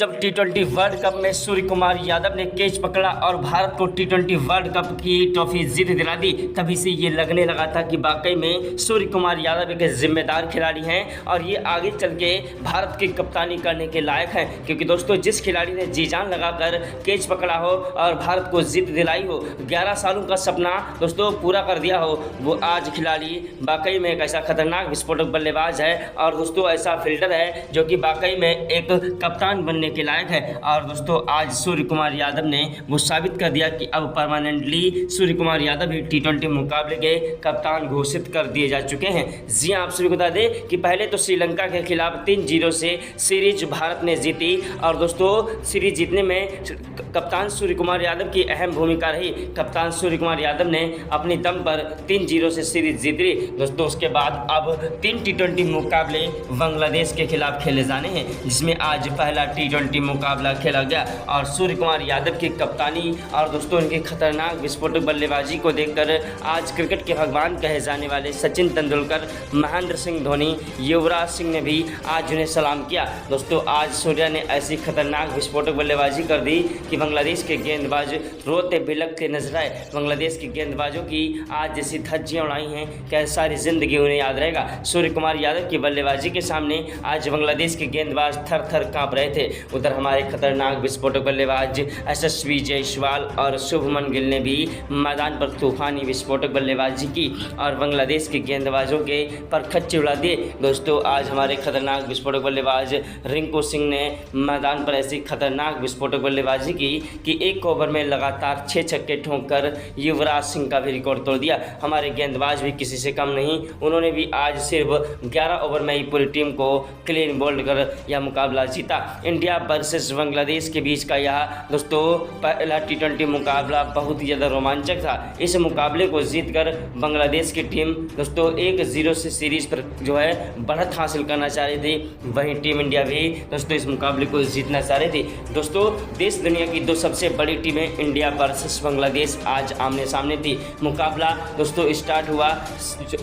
जब टी20 world cup में सूर्य कुमार यादव ने कैच पकड़ा और भारत को टी20 वर्ल्ड कप की ट्रॉफी जीत दिला दी, तभी से ये लगने लगा था कि वाकई में सूर्य कुमार यादव एक जिम्मेदार खिलाड़ी हैं और ये आगे चल के भारत की कप्तानी करने के लायक हैं। क्योंकि दोस्तों, जिस खिलाड़ी ने जी जान लगाकर कैच पकड़ा हो और भारत को जीत दिलाई हो, 11 सालों का सपना दोस्तों पूरा कर दिया हो, वो आज खिलाड़ी वाकई में एक ऐसा खतरनाक विस्फोटक बल्लेबाज है और दोस्तों ऐसा फील्डर है जो कि वाकई में एक कप्तान बनने के लायक है। और दोस्तों, आज सूर्य कुमार यादव ने वो साबित कर दिया कि अब परमानेंटली सूर्य कुमार यादव भी टी20 मुकाबले के कप्तान घोषित कर दिए जा चुके हैं। जी हाँ, आप सभी को बता दें कि पहले तो श्रीलंका के खिलाफ 3-0 से सीरीज भारत ने जीती और दोस्तों सीरीज जीतने में कप्तान सूर्य कुमार यादव की अहम भूमिका रही। कप्तान सूर्य कुमार यादव ने अपनी दम पर 3-0 से सीरीज जीत ली। दोस्तों, उसके बाद अब 3 टी20 मुकाबले बांग्लादेश के खिलाफ खेले जाने हैं, जिसमें आज पहला टी20 मुकाबला खेला गया और सूर्य कुमार यादव की कप्तानी और दोस्तों इनकी खतरनाक विस्फोटक बल्लेबाजी को देखकर आज क्रिकेट के भगवान कहे जाने वाले सचिन तेंदुलकर, महेंद्र सिंह धोनी, युवराज सिंह ने भी आज उन्हें सलाम किया। दोस्तों, आज सूर्या ने ऐसी खतरनाक विस्फोटक बल्लेबाजी कर दी कि बांग्लादेश के गेंदबाज रोते बिलखते नजर आए। बांग्लादेश के गेंदबाजों की आज जैसी धज्जियां उड़ाई हैं क्या सारी जिंदगी उन्हें याद रहेगा। सूर्य कुमार यादव की बल्लेबाजी के सामने आज बांग्लादेश के गेंदबाज थर थर कांप रहे थे। उधर हमारे खतरनाक विस्फोटक बल्लेबाज यशस्वी जायसवाल और शुभमन गिल ने भी मैदान पर तूफानी विस्फोटक बल्लेबाजी की और बांग्लादेश के गेंदबाजों के पर खच्चे उड़ा दिए। दोस्तों, आज हमारे खतरनाक विस्फोटक बल्लेबाज रिंकू सिंह ने मैदान पर ऐसी खतरनाक विस्फोटक बल्लेबाजी की कि एक ओवर में लगातार 6 छक्के ठोंककर युवराज सिंह का भी रिकॉर्ड तोड़ दिया। हमारे गेंदबाज भी किसी से कम नहीं, उन्होंने भी आज सिर्फ 11 ओवर में ही पूरी टीम को क्लीन बोल्ड कर यह मुकाबला जीता। इंडिया वर्सेस बांग्लादेश के बीच का यह दोस्तों पहला टी20 मुकाबला बहुत ही ज़्यादा रोमांचक था। इस मुकाबले को जीतकर बांग्लादेश की टीम दोस्तों 1-0 से सीरीज पर जो है बढ़त हासिल करना चाह रही थी, वहीं टीम इंडिया भी दोस्तों इस मुकाबले को जीतना चाह रही थी। दोस्तों, देश दुनिया की 2 सबसे बड़ी टीमें इंडिया वर्सेस बांग्लादेश आज आमने सामने थी। मुकाबला दोस्तों स्टार्ट हुआ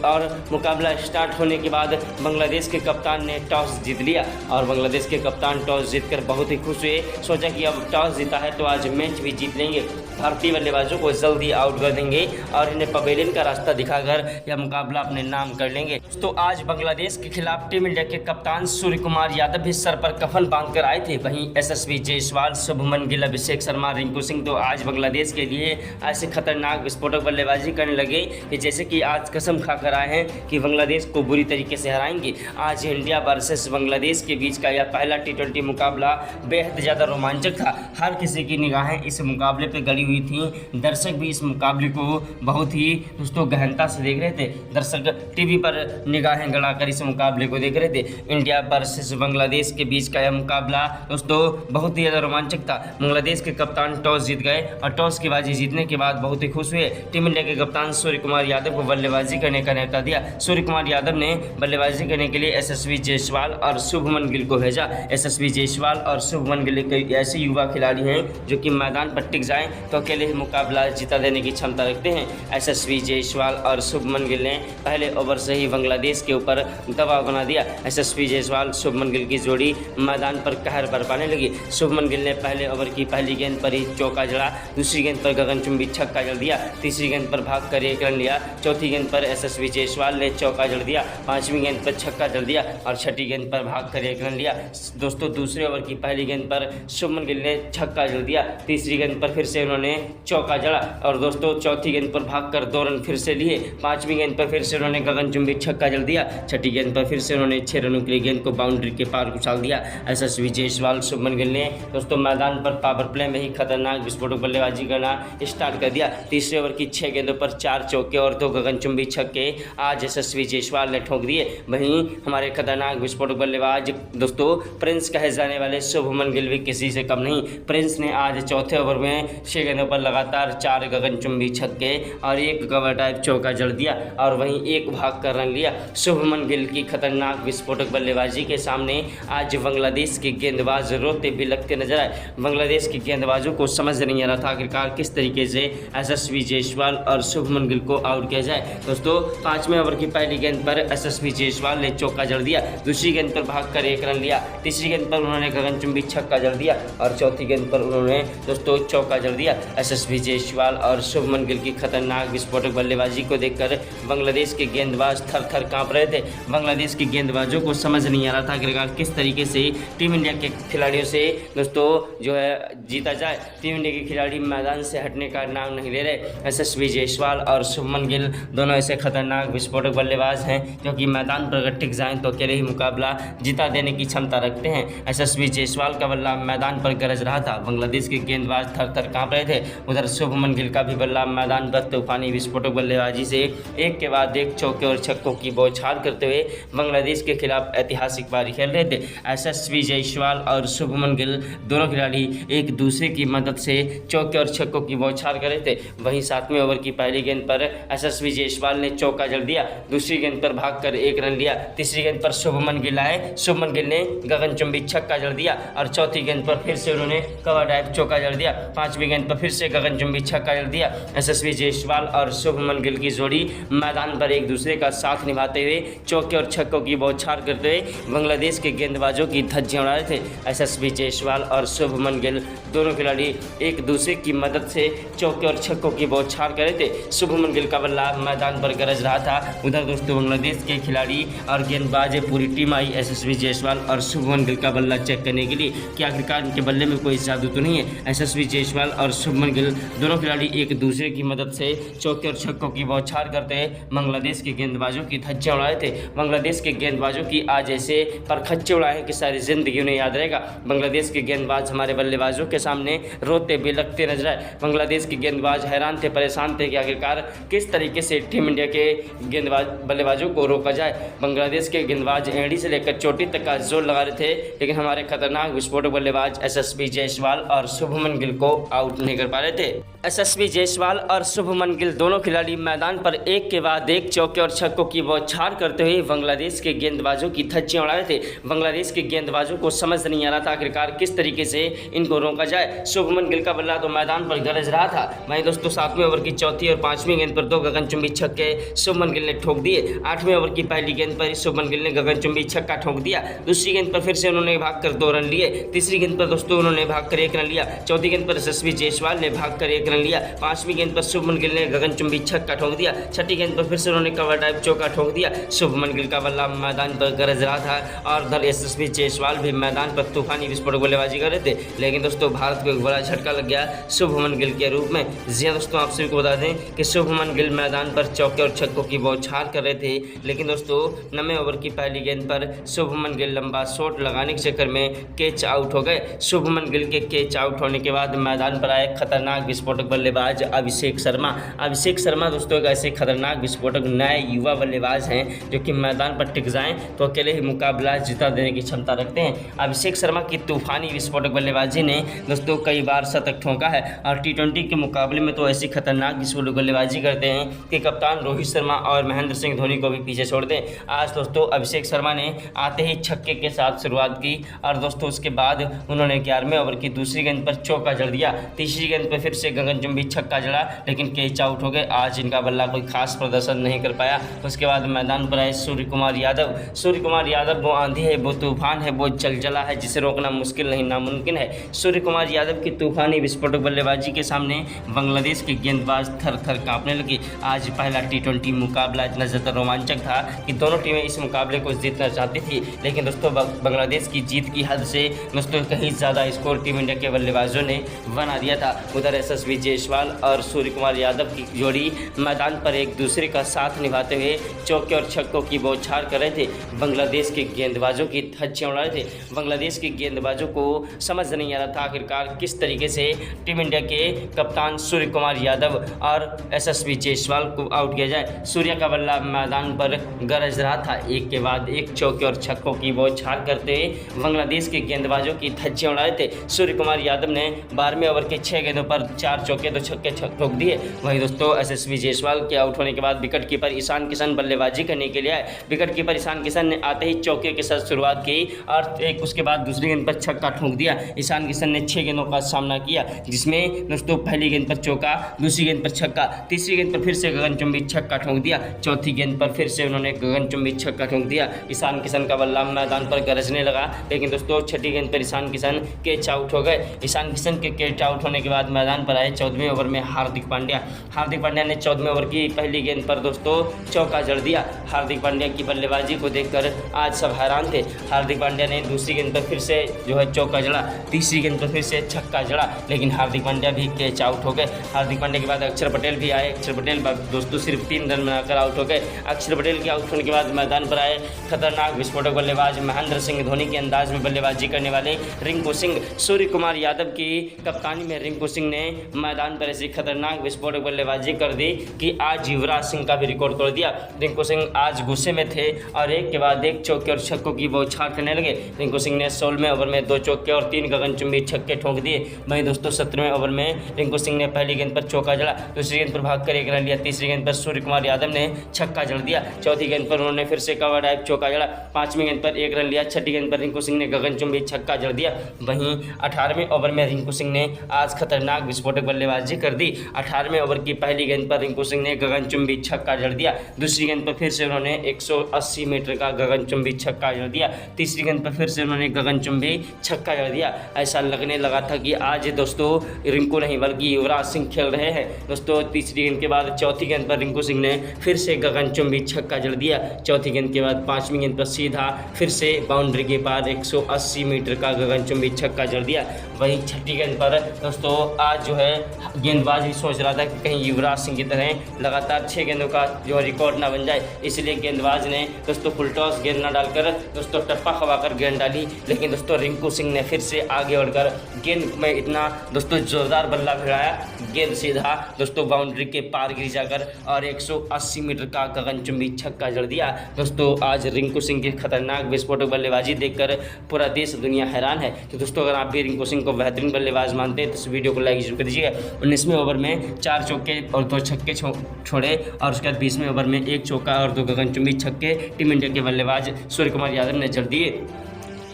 और मुकाबला स्टार्ट होने के बाद बांग्लादेश के कप्तान ने टॉस जीत लिया और बांग्लादेश के कप्तान टॉस जीतकर बहुत ही खुश हुए। सोचा कि अब टॉस जीता है तो आज मैच भी जीत लेंगे, भारतीय बल्लेबाजों को जल्दी आउट कर देंगे और इन्हें पवेलियन का रास्ता दिखाकर यह मुकाबला अपने नाम कर लेंगे। तो आज बांग्लादेश के खिलाफ टीम इंडिया के कप्तान सूर्य कुमार यादव भी सर पर कफन बांधकर आए थे। वहीं यशस्वी जायसवाल, शुभमन गिल, अभिषेक शर्मा, रिंकू सिंह तो आज बांग्लादेश के लिए ऐसे खतरनाक विस्फोटक बल्लेबाजी करने लगे कि जैसे कि आज कसम खाकर आए हैं कि बांग्लादेश को बुरी तरीके से हराएंगे। आज इंडिया वर्सेस बांग्लादेश के बीच का यह पहला टी20 मुकाबला बेहद ज़्यादा रोमांचक था। हर किसी की निगाहें इस मुकाबले पर गड़ी हुई थी। दर्शक भी इस मुकाबले को बहुत ही दोस्तों गहनता से देख रहे थे। दर्शक टीवी पर निगाहें गड़ाकर इस मुकाबले को देख रहे थे। इंडिया वर्सेस बांग्लादेश के बीच का यह मुकाबला दोस्तों बहुत ही ज़्यादा रोमांचक था। बांग्लादेश के कप्तान टॉस जीत गए और टॉस की बाजी जीतने के बाद बहुत ही खुश हुए। टीम इंडिया के कप्तान सूर्य कुमार यादव को बल्लेबाजी करने का न्यौता दिया। सूर्य कुमार यादव ने बल्लेबाजी करने के लिए यशस्वी जायसवाल और शुभमन गिल को भेजा। यशस्वी जायसवाल और शुभमन गिल ऐसे युवा खिलाड़ी हैं जो कि मैदान पर टिक जाएं तो अकेले मुकाबला जिता देने की क्षमता रखते हैं। यशस्वी जायसवाल और शुभमन गिल ने पहले ओवर से ही बांग्लादेश के ऊपर दबाव बना दिया। यशस्वी जायसवाल शुभमन गिल की जोड़ी मैदान पर कहर बरपाने लगी। शुभमन गिल ने पहले ओवर की पहली गेंद पर ही चौका जड़ा, दूसरी गेंद पर गगनचुंबी छक्का जड़ दिया, तीसरी गेंद पर भागकर 1 रन लिया, चौथी गेंद पर यशस्वी जायसवाल ने चौका जड़ दिया, 5वीं गेंद पर छक्का जड़ दिया और 6ठी गेंद पर भागकर 1 रन लिया। दोस्तों, दूसरे ओवर की पहली गेंद पर शुभमन गिल ने छक्का जड़ दिया, तीसरी गेंद पर फिर से उन्होंने चौका जड़ा और दोस्तों चौथी गेंद पर भागकर 2 रन फिर से लिए, 5वीं गेंद पर फिर से उन्होंने गगनचुंबी छक्का जड़ दिया, 6ठी गेंद पर फिर से उन्होंने 6 रनों के लिए गेंद को बाउंड्री के पार उछाल दिया। यशस्वी जायसवाल, शुभमन गिल ने दोस्तों मैदान पर पावर प्ले में ही खतरनाक विस्फोटक बल्लेबाजी करना स्टार्ट कर दिया। तीसरे ओवर की 6 गेंदों पर 4 चौके और 2 गगनचुंबी छक्के आज यशस्वी जायसवाल ने ठोक दिए। वहीं हमारे खतरनाक विस्फोटक बल्लेबाज दोस्तों प्रिंस कहे जाने वाले शुभमन गिल भी किसी से कम नहीं। प्रिंस ने आज चौथे ओवर में 6 गेंदों पर लगातार 4 गगनचुंबी छक्के और 1 कवर टाइप चौका जड़ दिया और वहीं 1 भाग कर रन लिया। शुभमन गिल की खतरनाक विस्फोटक बल्लेबाजी के सामने आज बांग्लादेश के गेंदबाज रोते बिलखते नजर आए। बांग्लादेश के गेंदबाजों को समझ नहीं आ रहा था आखिरकार किस तरीके से यशस्वी जायसवाल और शुभमन गिल को आउट किया जाए। दोस्तों, 5वें ओवर की पहली गेंद पर यशस्वी जायसवाल ने चौका जड़ दिया, दूसरी गेंद पर भागकर 1 रन लिया, तीसरी गेंद पर उन्होंने गगनचुंबी छक्का जड़ दिया और चौथी गेंद पर उन्होंने दोस्तों चौका जड़ दिया। यशस्वी जायसवाल और शुभमन गिल की खतरनाक विस्फोटक बल्लेबाजी को देखकर बांग्लादेश के गेंदबाज थर थर कांप रहे थे। बांग्लादेश के गेंदबाजों को समझ नहीं आ रहा था कि किस तरीके से टीम इंडिया के खिलाड़ियों से दोस्तों जो है जीता जाए। टीम इंडिया के खिलाड़ी मैदान से हटने का नाम नहीं ले रहे। यशस्वी जायसवाल और शुभमन गिल दोनों ऐसे खतरनाक विस्फोटक बल्लेबाज हैं जो कि मैदान पर अगर टिक जाएं तो अकेले ही मुकाबला जिता देने की क्षमता रखते हैं। यशस्वी जायसवाल का बल्ला मैदान पर गरज रहा था, बांग्लादेश के गेंदबाज थर थर कांप रहे थे। उधर शुभमन गिल का भी बल्ला मैदान पर तूफानी विस्फोटक बल्लेबाजी से एक के बाद एक चौके और छक्कों की बौछार करते हुए बांग्लादेश के खिलाफ ऐतिहासिक पारी खेल रहे थे। यशस्वी जायसवाल और शुभमन गिल दोनों खिलाड़ी एक दूसरे की मदद से चौके और छक्कों की बौछार कर रहे थे। वहीं 7वें ओवर की पहली गेंद पर यशस्वी जायसवाल ने चौका जड़ दिया, दूसरी गेंद पर भागकर 1 रन लिया, तीसरी गेंद पर शुभमन गिल आए, शुभमन गिल ने गगनचुंबी छक्का जड़ दिया और चौथी गेंद पर फिर से उन्होंने कवर ड्राइव चौका जड़ दिया। 5वीं गेंद पर फिर से गगनचुंबी छक्का जड़ दिया। यशस्वी जायसवाल और शुभमन गिल की जोड़ी मैदान पर एक दूसरे का साथ निभाते हुए चौके और छक्कों की बौछार करते हुए बांग्लादेश के गेंदबाजों की धज्जियां उड़ा रहे थे। यशस्वी जायसवाल और शुभमन गिल दोनों खिलाड़ी एक दूसरे की मदद से चौके और छक्कों की बौछार कर रहे थे। शुभमन गिल का बल्ला मैदान पर गरज रहा था। उधर दोस्तों बांग्लादेश के खिलाड़ी और गेंदबाज पूरी टीम आई यशस्वी जायसवाल और शुभमन गिल का बल्ला चेक करने के लिए कि आखिरकार इनके बल्ले में कोई जादू तो नहीं है। यशस्वी जायसवाल और शुभमन गिल दोनों खिलाड़ी एक दूसरे की मदद से चौके और छक्कों की बौछार करते बांग्लादेश के गेंदबाजों की धज्जियां उड़ाए थे। बांग्लादेश के गेंदबाजों की आज ऐसे परखच्चे उड़ाए कि सारी जिंदगी उन्हें याद रहेगा। बांग्लादेश के गेंदबाज हमारे बल्लेबाजों के सामने रोते बिलखते नजर आए। बांग्लादेश के गेंदबाज हैरान थे, परेशान थे कि आखिरकार किस तरीके से टीम इंडिया के गेंदबाज बल्लेबाजों को रोका जाए। बांग्लादेश के गेंदबाज एड़ी से लेकर चोटी तक का जोर लगा रहे थे, लेकिन हमारे खतरनाक विस्फोटक बल्लेबाज यशस्वी जायसवाल और शुभमन गिल को आउट नहीं कर पा रहे थे। यशस्वी जायसवाल और शुभमन गिल दोनों खिलाड़ी मैदान पर एक के बाद एक चौके और छक्कों की बौछार करते हुए बांग्लादेश के गेंदबाजों की धज्जियां उड़ा रहे थे। बांग्लादेश के गेंदबाजों को समझ नहीं आ रहा था आखिरकार किस तरीके से इनको रोका जाए। शुभमन गिल का बल्ला तो मैदान पर गरज रहा था। वहीं दोस्तों 7वें ओवर की चौथी और 5वीं गेंद पर 2 गगनचुंबी छक्के शुभमन गिल ने ठोक दिए। 8वें ओवर की पहली गेंद पर शुभमन गिल ने गगनचुंबी छक्का ठोक दिया। दूसरी गेंद पर फिर से उन्होंने भागकर 2 रन लिए। तीसरी गेंद पर दोस्तों उन्होंने भागकर 1 रन लिया। चौथी गेंद पर यशस्वी जायसवाल ने भागकर 1 रन लिया। 5वीं गेंद पर शुभमन गिल ने गगनचुंबी छक्का ठोक दिया। छठी गेंद पर फिर से उन्होंने कवर ड्राइव चौका ठोक दिया। शुभमन गिल का बल्ला मैदान पर गरज रहा था और उधर यशस्वी जायसवाल भी मैदान पर तूफानी विस्फोटक बल्लेबाजी कर रहे थे। लेकिन दोस्तों भारत को एक बड़ा झटका लग गया शुभमन गिल के रूप में। जी हाँ दोस्तों, आप सभी को बता दें कि शुभमन गिल मैदान पर चौके और छक्कों की बौछार कर रहे थे, लेकिन दोस्तों 9वें ओवर की पहली गेंद पर शुभमन गिल लंबा शॉट लगाने के चक्कर में कैच आउट हो गए। शुभमन गिल के कैच आउट होने के बाद मैदान पर आए खतरनाक विस्फोटक बल्लेबाज अभिषेक शर्मा। अभिषेक शर्मा दोस्तों एक ऐसे खतरनाक विस्फोटक नए युवा बल्लेबाज हैं जो कि मैदान पर टिक जाएं तो अकेले ही मुकाबला जिता देने की क्षमता रखते हैं। अभिषेक शर्मा की तूफानी विस्फोटक बल्लेबाजी ने दोस्तों कई बार शतक ठोका है और T20 के मुकाबले में तो ऐसी खतरनाक विस्फोटक बल्लेबाजी करते हैं कि कप्तान रोहित शर्मा और महेंद्र सिंह धोनी को भी पीछे छोड़ दें। आज दोस्तों अभिषेक शर्मा ने आते ही छक्के के साथ शुरुआत की और दोस्तों उसके बाद उन्होंने 11वें ओवर की दूसरी गेंद पर चौका जड़ दिया। तीसरी गेंद पर फिर से गगनचुंबी छक्का जड़ा, लेकिन कैच आउट हो गए। आज इनका बल्ला कोई खास प्रदर्शन नहीं कर पाया। उसके बाद मैदान पर आए सूर्य कुमार यादव। सूर्य कुमार यादव वो आंधी है, वो तूफान है, वो जलजला है जिसे रोकना मुश्किल नहीं नामुमकिन है। सूर्य कुमार यादव की तूफानी विस्फोटक बल्लेबाजी के सामने बांग्लादेश के गेंदबाज थर थर कांपने लगे। आज पहला T20 मुकाबला इतना ज़्यादा रोमांचक था कि दोनों टीमें इस मुकाबले को जीतना चाहती थी, लेकिन दोस्तों बांग्लादेश की जीत की हद से दोस्तों कहीं ज़्यादा स्कोर टीम इंडिया के बल्लेबाजों ने बना दिया था। उधर यशस्वी जायसवाल और सूर्य कुमार यादव की जोड़ी मैदान पर एक दूसरे का साथ निभाते हुए चौके और छक्कों की बौछार कर रहे थे। बांग्लादेश के गेंदबाजों की धज्जियां उड़ा रहे थे। बांग्लादेश के गेंदबाजों को समझ नहीं आ रहा था आखिरकार किस तरीके से टीम इंडिया के कप्तान सूर्य कुमार यादव और यशस्वी जायसवाल को आउट किया जाए। सूर्य का बल्ला मैदान पर गरज रहा था, एक के बाद एक चौके और छक्कों की बौछार करते बांग्लादेश के गेंदबाजों की धज्जियां उड़ा रहे थे। सूर्य कुमार यादव ने 12वें ओवर के 6 गेंदों पर 4 चौके 2 छक्के ठोक दिए। वहीं दोस्तों यशस्वी जायसवाल के आउट होने के बाद विकेट कीपर ईशान किशन बल्लेबाजी करने के लिए आए। विकेट कीपर ईशान किशन ने आते ही चौके के साथ शुरुआत की और एक उसके बाद दूसरी गेंद पर छक्का ठोक दिया। ईशान किशन ने 6 गेंदों का सामना किया, जिसमें दोस्तों पहली गेंद पर चौका, दूसरी गेंद पर छक्का, तीसरी गेंद पर फिर से गगनचुंबी छक्का ठोक दिया, चौथी गेंद पर फिर से उन्होंने गगनचुंबी छक्का ठोक दिया। ईशान किशन का बल्ला मैदान पर गरजने लगा, लेकिन दोस्तों छठी गेंद पर ईशान किशन कैच आउट हो गए। ईशान किशन के कैच आउट होने के बाद मैदान पर आए 14वें ओवर में हार्दिक पांड्या ने 14वें ओवर की पहली गेंद पर दोस्तों चौका जड़ दिया। हार्दिक पांड्या की बल्लेबाजी को देखकर आज सब हैरान थे। हार्दिक पांड्या ने दूसरी गेंद पर फिर से जो है चौका जड़ा, तीसरी गेंद पर फिर से छक्का जड़ा, लेकिन हार्दिक पांड्या भी कैच आउट हो गए। हार्दिक पांड्या के बाद अक्षर पटेल भी आए। अक्षर पटेल दोस्तों सिर्फ 3 रन बनाकर आउट हो गए। अक्षर पटेल के आउट होने के बाद मैदान पर आए खतरनाक विस्फोटक बल्लेबाज महेंद्र सिंह धोनी के अंदाज में बल्लेबाजी करने वाले रिंकू सिंह। सूर्य कुमार यादव की कप्तानी में रिंकू सिंह ने मैदान पर ऐसी खतरनाक विस्फोटक बल्लेबाजी कर दी कि आज युवराज सिंह का भी रिकॉर्ड तोड़ दिया। रिंकू सिंह आज गुस्से में थे और एक के बाद एक चौके और छक्कों की बौछार करने लगे। रिंकू सिंह ने 16वें ओवर में 2 चौके और 3 गगनचुंबी छक्के ठोक दिए। वहीं दोस्तों 17वें ओवर में रिंकू सिंह ने पहली गेंद पर चौका जड़ा, दूसरी गेंद पर भागकर 1 रन लिया, तीसरी गेंद पर सूर्य कुमार यादव ने छक्का जड़ दिया, चौथी गेंद पर उन्होंने फिर से कवर ड्राइव चौका जड़ा, 5वीं गेंद पर 1 रन लिया, छठी गेंद पर रिंकू सिंह ने गगनचुंबी छक्का जड़ दिया। वहीं 18वें ओवर में रिंकू सिंह ने आज खतरनाक विस्फोटक बल्लेबाजी कर दी। 18वें ओवर की पहली गेंद पर रिंकू सिंह ने गगनचुंबी छक्का जड़ दिया, दूसरी गेंद पर फिर से उन्होंने 180 मीटर का गगनचुंबी छक्का जड़ दिया, तीसरी गेंद पर फिर से उन्होंने गगनचुंबी छक्का जड़ दिया। ऐसा लगने लगा था कि आज दोस्तों रिंकू नहीं बल्कि युवराज सिंह खेल रहे हैं। दोस्तों तीसरी गेंद के बाद चौथी गेंद पर रिंकू सिंह ने फिर से गगनचुंबी छक्का जड़ दिया, चौथी गेंद के बाद 5वीं गेंद पर सीधा फिर से बाउंड्री के पार 180 मीटर का गगनचुंबी छक्का जड़ दिया। वहीं छठी गेंद पर दोस्तों आज जो है गेंदबाज भी सोच रहा था कि कहीं युवराज सिंह की तरह लगातार 6 गेंदों का जो रिकॉर्ड ना बन जाए, इसलिए गेंदबाज ने दोस्तों फुल टॉस गेंद ना डालकर दोस्तों टप्पा खवाकर गेंद डाली। लेकिन दोस्तों रिंकू सिंह ने फिर से आगे बढ़कर गेंद में इतना दोस्तों जोरदार बल्ला भिड़ाया, गेंद सीधा दोस्तों बाउंड्री के पार गिर जाकर और 180 मीटर का गगनचुंबी छक्का जड़ दिया। दोस्तों आज रिंकू सिंह की खतरनाक विस्फोटक बल्लेबाजी देखकर पूरा देश दुनिया हैरान है। तो दोस्तों अगर आप भी रिंकू सिंह को बेहतरीन बल्लेबाज मानते हैं तो इस वीडियो को लाइक जरूर कर दीजिएगा। 19वें ओवर में 4 चौके और 2 छक्के छोड़े और उसके बाद 20वें ओवर में 1 चौका और 2 गगनचुंबी छक्के टीम इंडिया के बल्लेबाज सूर्य कुमार यादव ने जड़ दिए।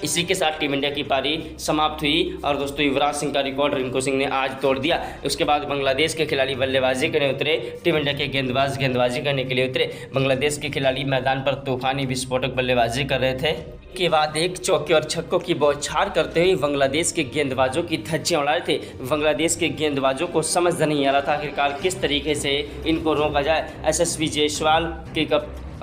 इसी के साथ टीम इंडिया की पारी समाप्त हुई और दोस्तों युवराज सिंह का रिकॉर्ड रिंकू सिंह ने आज तोड़ दिया। उसके बाद बांग्लादेश के खिलाड़ी बल्लेबाजी करने उतरे, टीम इंडिया के गेंदबाज गेंदबाजी करने के लिए उतरे। बांग्लादेश के खिलाड़ी मैदान पर तूफानी विस्फोटक बल्लेबाजी कर रहे थे। के बाद एक चौके और छक्कों की बौछार करते हुए बांग्लादेश के गेंदबाजों की धज्जियां उड़ा रहे थे। बांग्लादेश के गेंदबाजों को समझ नहीं आ रहा था आखिरकार किस तरीके से इनको रोका जाए। यशस्वी जायसवाल के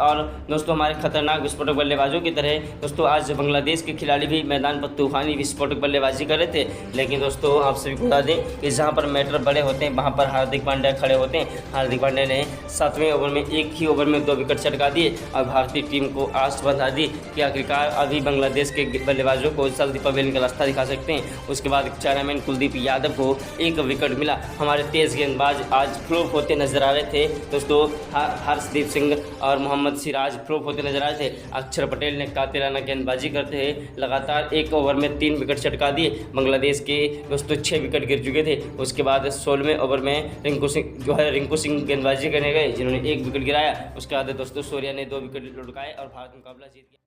और दोस्तों हमारे खतरनाक विस्फोटक बल्लेबाजों की तरह दोस्तों आज बांग्लादेश के खिलाड़ी भी मैदान पर तूफानी विस्फोटक बल्लेबाजी कर रहे थे। लेकिन दोस्तों आप सभी को बता दें कि जहां पर मैटर बड़े होते हैं वहां पर हार्दिक पांड्या खड़े होते हैं। हार्दिक पांड्या ने 7वें ओवर में एक ही ओवर में 2 विकेट चटका दिए और भारतीय टीम को आस बंधा दी कि आखिरकार अभी बांग्लादेश के बल्लेबाजों को जल्दी पवेलियन का रास्ता दिखा सकते हैं। उसके बाद चाइनामैन कुलदीप यादव को 1 विकेट मिला। हमारे तेज गेंदबाज आज फ्लॉप होते नजर आ रहे थे। दोस्तों हर्षदीप सिंह और मोहम्मद सिराज फ्लॉप होते नजर आए थे। अक्षर पटेल ने कातिलाना गेंदबाजी करते हुए लगातार 1 ओवर में 3 विकेट चटका दिए। बांग्लादेश के दोस्तों 6 विकेट गिर चुके थे। उसके बाद 16वें ओवर में रिंकू सिंह गेंदबाजी करने गए जिन्होंने 1 विकेट गिराया। उसके बाद दोस्तों सूर्या ने 2 विकेट लुढ़काए और भारत मुकाबला जीत गया।